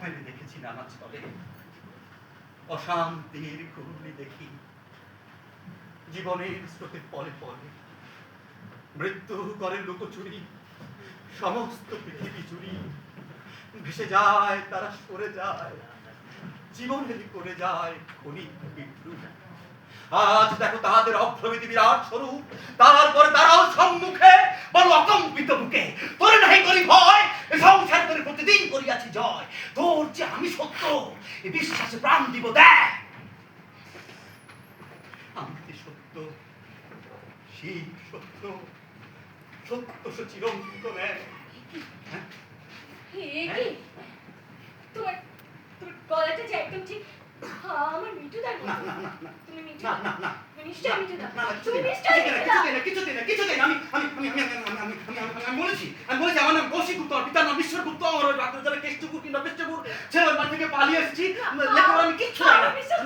ফেলে দেখেছি নানা ছলে, অশান্তির ঘূর্ণি দেখি জীবনের স্রোতের পলে পলে। মৃত্যু করে লুকোচুরি, সমস্ত পৃথিবী জুড়ি ভেসে যায়, তারা সরে যায়, জীবনের করে যায় ক্ষণিক বিদ্রুপ। আজ দেখো তাহাদের অভ্রমিতি বিরাট স্বরূপ, তারপরে তারাও সম্মুখে বড় অকম্পিত বুকে। তোরে নাহি করি ভয়, এ সংসার করে প্রতিদিন করিয়াছি জয়। তোর যে আমি সত্য, এ বিশ্বাসে প্রাণ দিব দেখ। আমি কি সত্য, শিব সত্য, সত্য সে চিরন্তন এক। তোমার গলাটা যে একদম ঠিক আমার মিঠুদার মতো। তুমি মিঠু না না না তুমি নিশ্চয়ই মিঠুদা। না তুমি নিশ্চয়ই মিঠুদা। কিছুতেই না। আমি বলেছি আমার নাম কৌশিক গুপ্ত, আমার পিতার নাম ঈশ্বর গুপ্ত, আমার ওই কেষ্টপুর কিংবা পেষ্টপুর ছেলের বাড়ি থেকে পালিয়ে এসেছি। লেখাপড়া আমি কিচ্ছু জানি না।